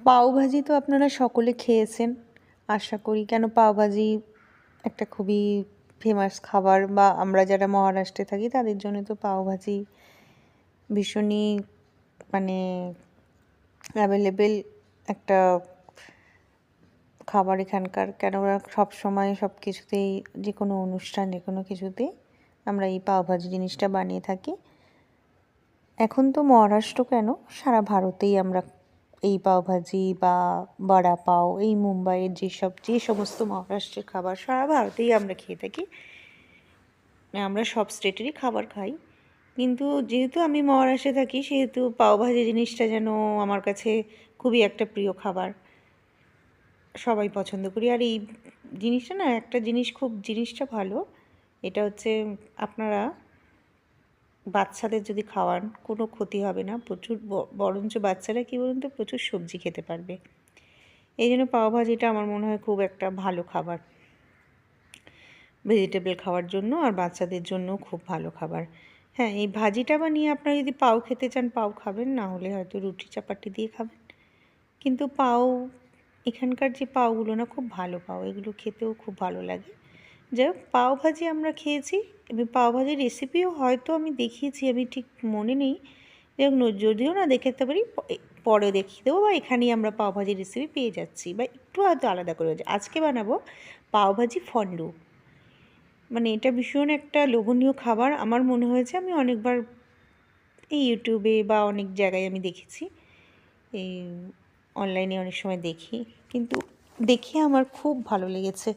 পাওভাজি তো আপনারা সকলে খেয়েছেন আশা করি। কেন পাওভাজি একটা খুবই ফেমাস খাবার, বা আমরা যারা মহারাষ্ট্রে থাকি তাদের জন্য তো পাওভাজি ভীষণই মানে অ্যাভেলেবেল একটা খাবার এখানকার। কেননা সবসময় সব কিছুতেই, যে কোনো অনুষ্ঠান যে কোনো কিছুতেই আমরা এই পাওভাজি জিনিসটা বানিয়ে থাকি। এখন তো মহারাষ্ট্র কেন, সারা ভারতেই আমরা এই পাওভাজি বা বড়া পাও, এই মুম্বাইয়ের যে সমস্ত মহারাষ্ট্রের খাবার সারা ভারতেই আমরা খেয়ে থাকি। আমরা সব স্টেটেরই খাবার খাই, কিন্তু যেহেতু আমি মহারাষ্ট্রে থাকি সেহেতু পাওভাজি জিনিসটা যেন আমার কাছে খুবই একটা প্রিয় খাবার, সবাই পছন্দ করি। আর এই জিনিসটা না, একটা জিনিসটা ভালো, এটা হচ্ছে আপনারা বাচ্চাদের যদি খাওয়ান কোনো ক্ষতি হবে না, প্রচুর বরঞ্চ বাচ্চারা কী বলুন তো, প্রচুর সবজি খেতে পারবে। এই জন্য পাওভাজিটা আমার মনে হয় খুব একটা ভালো খাবার ভেজিটেবল খাওয়ার জন্য, আর বাচ্চাদের জন্য খুব ভালো খাবার। হ্যাঁ, এই ভাজিটা বানিয়ে আপনারা যদি পাও খেতে চান পাও খাবেন, না হলে হয়তো রুটি চাপাটি দিয়ে খাবেন। কিন্তু পাও, এখানকার যে পাওগুলো না খুব ভালো পাও, এগুলো খেতেও খুব ভালো লাগে। যাই হোক, পাওভাজি আমরা খেয়েছি এবং পাওভাজির রেসিপিও হয়তো আমি দেখিয়েছি, আমি ঠিক মনে নেই। যাই হোক, যদিও না দেখাতে পারি, পরে দেখিয়ে দেবো, বা এখানেই আমরা পাওভাজির রেসিপি পেয়ে যাচ্ছি, বা একটু হয়তো আলাদা করে হচ্ছে। আজকে বানাবো পাওভাজি ফন্ডু। মানে এটা ভীষণ একটা লোভনীয় খাবার। আমার মনে হয়েছে আমি অনেকবার এই ইউটিউবে বা অনেক জায়গায় আমি দেখেছি, এই অনলাইনে অনেক সময় দেখি, কিন্তু দেখে আমার খুব ভালো লেগেছে।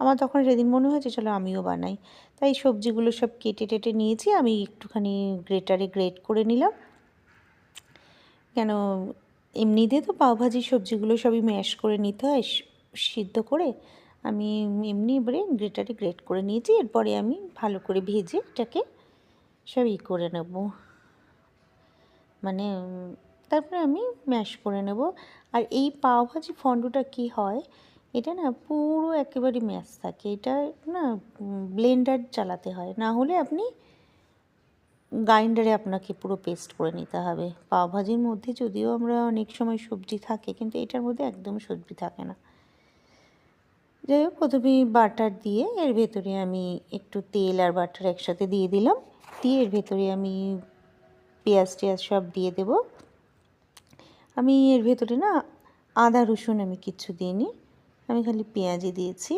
আমার তখন সেদিন মনে হয়েছে চলো আমিও বানাই। তাই সবজিগুলো সব কেটে টেটে নিয়েছি, আমি একটুখানি গ্রেটারে গ্রেট করে নিলাম। কেন, এমনিতে তো পাওভাজির সবজিগুলো সবই ম্যাশ করে নিতে হয় সিদ্ধ করে। আমি এমনি এবারে গ্রেটারে গ্রেট করে নিয়েছি। এরপরে আমি ভালো করে ভেজে এটাকে সব করে নেব, মানে তারপরে আমি ম্যাশ করে নেব। আর এই পাওভাজি ফন্ডুটা কি হয়, এটা না পুরো একেবারে ম্যাশ থাকে, এটা না ব্লেন্ডার চালাতে হয়, না হলে আপনি গ্রাইন্ডারে আপনাকে পুরো পেস্ট করে নিতে হবে। পাওভাজির মধ্যে যদিও আমরা অনেক সময় সবজি থাকে, কিন্তু এটার মধ্যে একদম সবজি থাকে না। যাই হোক, প্রথমে বাটার দিয়ে এর ভেতরে আমি একটু তেল আর বাটার একসাথে দিয়ে দিলাম, দিয়ে এর ভেতরে আমি পেঁয়াজ টেয়াজ সব দিয়ে দেব। আমি এর ভেতরে না আদা রসুন আমি কিচ্ছু দিইনি, আমি খালি পেঁয়াজই দিয়েছি,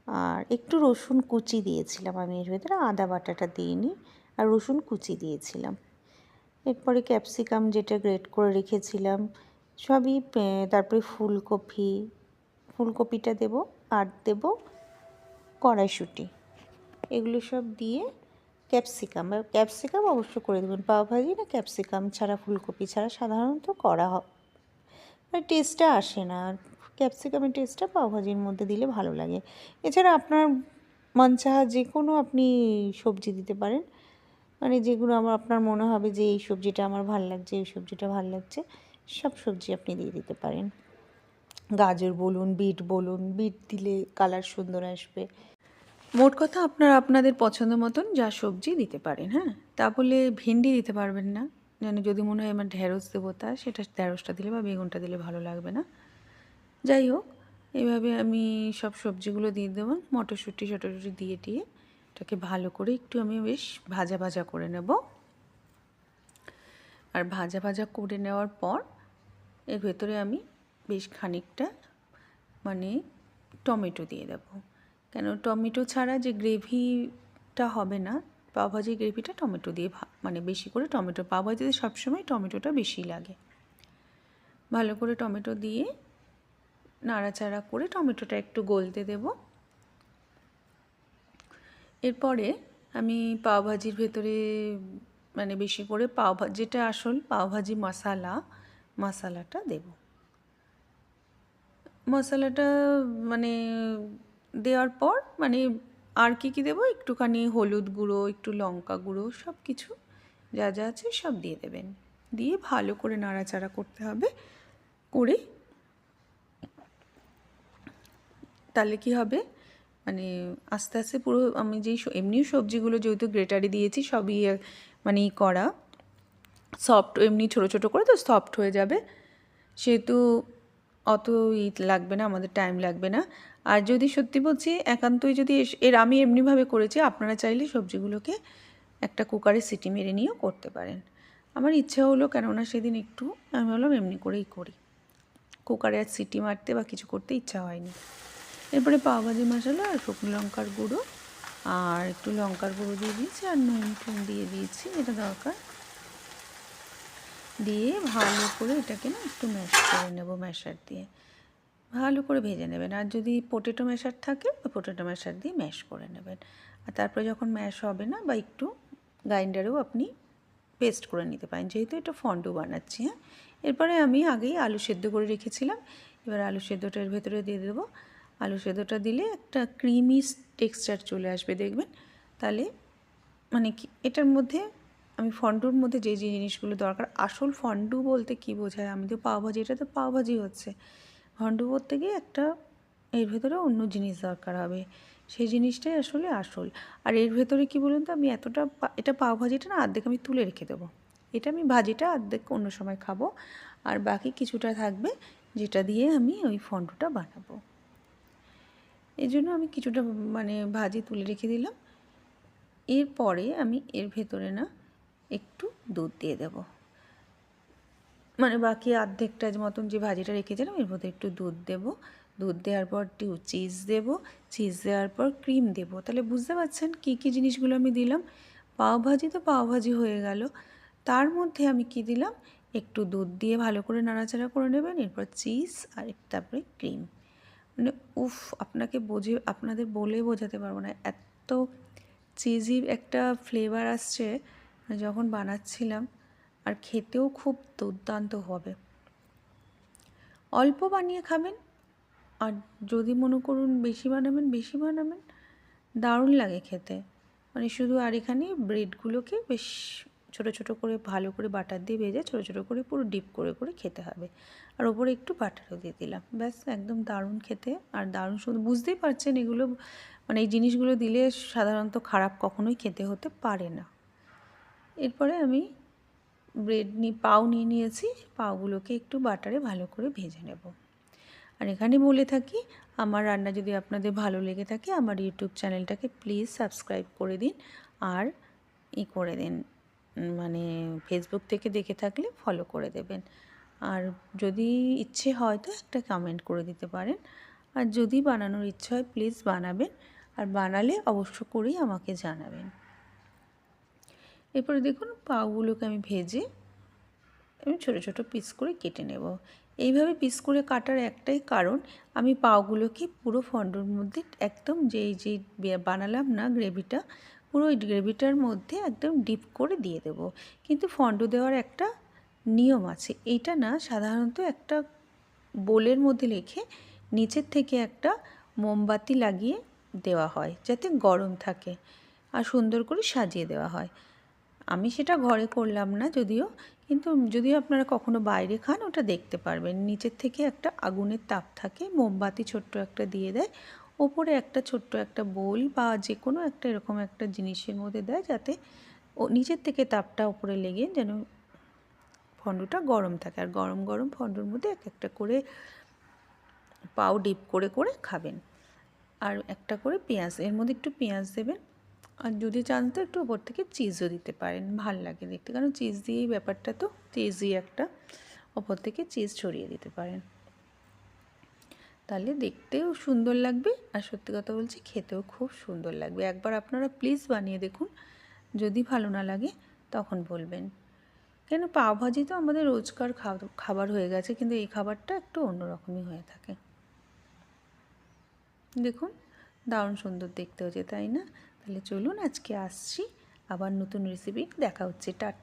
আর একটু রসুন কুচি দিয়েছিলাম আমি এর ভেতরে, আদা বাটাটা দিইনি, আর রসুন কুচি দিয়েছিলাম। এরপরে ক্যাপসিকাম যেটা গ্রেট করে রেখেছিলাম সবই, তারপরে ফুলকপিটা দেব, আর দেব কড়াইশুঁটি, এগুলো সব দিয়ে ক্যাপসিকাম অবশ্য করে দেবেন। পাওভাজি না ক্যাপসিকাম ছাড়া, ফুলকপি ছাড়া সাধারণত করা হয়, টেস্টটা আসে না। আর ক্যাপসিকামের টেস্টটা পাওভাজির মধ্যে দিলে ভালো লাগে। এছাড়া আপনার মন চাহা যে কোনো আপনি সবজি দিতে পারেন, মানে যেগুলো আপনার মনে হবে যে এই সবজিটা আমার ভাল লাগছে, এই সবজিটা ভাল লাগছে, সব সবজি আপনি দিয়ে দিতে পারেন। গাজর বলুন, বিট দিলে কালার সুন্দর আসবে। মোট কথা আপনারা আপনাদের পছন্দ মতন যা সবজি দিতে পারেন। হ্যাঁ, তা বলে ভেন্ডি দিতে পারবেন না, যেন যদি মনে হয় আমার ঢ্যাঁড়স দেবো, তা সেটা ঢ্যাঁড়সটা দিলে বা বেগুনটা দিলে ভালো লাগবে না। যাই হোক, এইভাবে আমি সব সবজিগুলো দিয়ে দেবো, মটরশুঁটি দিয়ে এটাকে ভালো করে একটু আমি বেশ ভাজা ভাজা করে নেব। আর ভাজা ভাজা করে নেওয়ার পর এর ভেতরে আমি বেশ খানিকটা মানে টমেটো দিয়ে দেব। কেন, টমেটো ছাড়া যে গ্রেভিটা হবে না, পাওভাজির গ্রেভিটা টমেটো দিয়ে মানে বেশি করে টমেটো, পাওভাজিতে সবসময় টমেটোটা বেশি লাগে। ভালো করে টমেটো দিয়ে নাড়াচাড়া করে টমেটোটা একটু গলতে দেব। এরপরে আমি পাওভাজির ভেতরে মানে বেশি করে যেটা আসল পাওভাজি মশলাটা দেব। মশলাটা মানে দেওয়ার পর মানে আর কি দেবো, একটুখানি হলুদ গুঁড়ো, একটু লঙ্কা গুঁড়ো, সব কিছু যা যা আছে সব দিয়ে দেবেন। দিয়ে ভালো করে নাড়াচাড়া করতে হবে, করে তাহলে কি হবে, মানে আস্তে আস্তে পুরো আমি যেই এমনিও সবজিগুলো যেহেতু গ্রেটারে দিয়েছি সবই মানে করা সফট, এমনি ছোটো ছোটো করে তো সফট হয়ে যাবে, সেহেতু অত লাগবে না, আমাদের টাইম লাগবে না। আর যদি সত্যি বলছি একান্তই যদি আমি এমনিভাবে করেছি, আপনারা চাইলে সবজিগুলোকে একটা কুকারে সিটি মেরে নিয়েও করতে পারেন। আমার ইচ্ছে হলো, কেননা সেদিন একটু আমি ভাবলাম এমনি করেই করি, কুকারে আর সিটি মারতে বা কিছু করতে ইচ্ছা হয়নি। এরপরে পাওভাজি মশলা আর শুকনো লঙ্কার গুঁড়ো আর একটু লঙ্কার গুঁড়ো দিয়ে দিয়েছি, আর নুন টুন দিয়ে দিয়েছি যেটা দরকার, দিয়ে ভালো করে এটাকে না একটু ম্যাশ করে নেব, ম্যাশার দিয়ে ভালো করে ভেজে নেবেন। আর যদি পটেটো ম্যাশার থাকে ওই পটেটো ম্যাশার দিয়ে ম্যাশ করে নেবেন। আর তারপরে যখন ম্যাশ হবে না, বা একটু গ্রাইন্ডারেও আপনি পেস্ট করে নিতে পারেন, যেহেতু এটা ফন্ডু বানাচ্ছি। হ্যাঁ, এরপরে আমি আগেই আলু সেদ্ধ করে রেখেছিলাম, এবার আলু সেদ্ধটা এর ভেতরে দিয়ে দেবো। আলু সেদ্ধটা দিলে একটা ক্রিমি টেক্সচার চলে আসবে, দেখবেন। তাহলে মানে কি, এটার মধ্যে আমি ফন্ডুর মধ্যে যে যে জিনিসগুলো দরকার, আসল ফন্ডু বলতে কি বোঝায়, আমি তো পাওভাজি, এটা তো পাওভাজি হচ্ছে, ফন্ডু করতে গিয়ে একটা এর ভেতরে অন্য জিনিস দরকার হবে, সেই জিনিসটাই আসলে আসল। আর এর ভেতরে কি বলুন তো, আমি এতটা এটা পাওভাজিটা না অর্ধেক আমি তুলে রেখে দেবো, এটা আমি ভাজিটা অর্ধেক অন্য সময় খাবো, আর বাকি কিছুটা থাকবে যেটা দিয়ে আমি ওই ফন্ডুটা বানাবো। এই জন্য আমি কিছুটা মানে ভাজি তুলে রেখে দিলাম। এরপরে আমি এর ভেতরে না একটু দুধ দিয়ে দেব, মানে বাকি অর্ধেকটা মতন যে ভাজিটা রেখেছিলাম এর মধ্যে একটু দুধ দেব, দুধ দেওয়ার পর একটু চিজ দেব, চিজ দেওয়ার পর ক্রিম দেব। তাহলে বুঝতে পারছেন কী কী জিনিসগুলো আমি দিলাম। পাওভাজি তো পাওভাজি হয়ে গেল, তার মধ্যে আমি কি দিলাম, একটু দুধ দিয়ে ভালো করে নাড়াচাড়া করে নেবেন, এরপর চিজ আর তারপরে ক্রিম। মানে উফ, আপনাদের বলে বোঝাতে পারবো না, এত চিজি একটা ফ্লেভার আসছে যখন বানাচ্ছিলাম, আর খেতেও খুব দুর্দান্ত হবে। অল্প বানিয়ে খাবেন, আর যদি মনে করুন বেশি বানাবেন, দারুণ লাগে খেতে। মানে শুধু, আর এখানে ব্রেডগুলোকে বেশ ছোটো ছোটো করে ভালো করে বাটার দিয়ে ভেজে ছোটো ছোটো করে পুরো ডিপ করে করে খেতে হবে, আর ওপরে একটু বাটারও দিয়ে দিলাম, ব্যাস একদম দারুণ খেতে। আর দারুণ শুধু, বুঝতেই পারছেন এগুলো মানে এই জিনিসগুলো দিলে সাধারণত খারাপ কখনোই খেতে হতে পারে না। এরপরে আমি পাও নিয়ে নিয়েছি, পাওগুলোকে একটু বাটারে ভালো করে ভেজে নেব। আর এখানে বলে থাকি, আমার রান্না যদি আপনাদের ভালো লেগে থাকে আমার ইউটিউব চ্যানেলটাকে প্লিজ সাবস্ক্রাইব করে দিন, আর করে দিন, মানে ফেসবুক থেকে দেখে থাকলে ফলো করে দেবেন। আর যদি ইচ্ছে হয় তো একটা কমেন্ট করে দিতে পারেন, আর যদি বানানোর ইচ্ছে হয় প্লিজ বানাবেন, আর বানালে অবশ্য করেই আমাকে জানাবেন। এরপরে দেখুন পাউগুলোকে আমি ভেজে আমি ছোটো ছোটো পিস করে কেটে নেব। এইভাবে পিস করে কাটার একটাই কারণ, আমি পাউগুলোকে পুরো ফন্ডুর মধ্যে একদম যেই বানালাম না গ্রেভিটা, পুরো ওই গ্রেভিটার মধ্যে একদম ডিপ করে দিয়ে দেব। কিন্তু ফন্ডু দেওয়ার একটা নিয়ম আছে, এইটা না সাধারণত একটা বোলের মধ্যে রেখে নিচের থেকে একটা মোমবাতি লাগিয়ে দেওয়া হয় যাতে গরম থাকে, আর সুন্দর করে সাজিয়ে দেওয়া হয়। আমি সেটা ঘরে করলাম না যদিও, কিন্তু যদিও আপনারা কখনো বাইরে খান ওটা দেখতে পারবেন, নিচের থেকে একটা আগুনের তাপ থাকে, মোমবাতি ছোট্ট একটা দিয়ে দেয়, ওপরে একটা ছোট্ট একটা বোল বা যে কোনো একটা এরকম একটা জিনিসের মধ্যে দেয়, যাতে ও নিচের থেকে তাপটা ওপরে লেগে যেন ফন্ডুটা গরম থাকে। আর গরম গরম ফন্ডুর মধ্যে এক একটা করে পাও ডিপ করে করে খাবেন। আর একটা করে পেঁয়াজ, এর মধ্যে একটু পেঁয়াজ দেবেন, আর যদি চান তো একটু ওপর থেকে চিজও দিতে পারেন, ভাল লাগে দেখতে, কারণ চিজ দিয়েই ব্যাপারটা তো, চিজই একটা, ওপর থেকে চিজ ছড়িয়ে দিতে পারেন, তাহলে দেখতেও সুন্দর লাগবে, আর সত্যি কথা বলছি খেতেও খুব সুন্দর লাগবে। একবার আপনারা প্লিজ বানিয়ে দেখুন, যদি ভালো না লাগে তখন বলবেন। কেন, পাওভাজি তো আমাদের রোজকার খাবার হয়ে গেছে, কিন্তু এই খাবারটা একটু অন্যরকমই হয়ে থাকে। দেখুন দারুণ সুন্দর দেখতে হয়েছে, তাই না? তাহলে চলুন আজকে আসছি, আবার নতুন রেসিপি দেখা হচ্ছে, টাটা।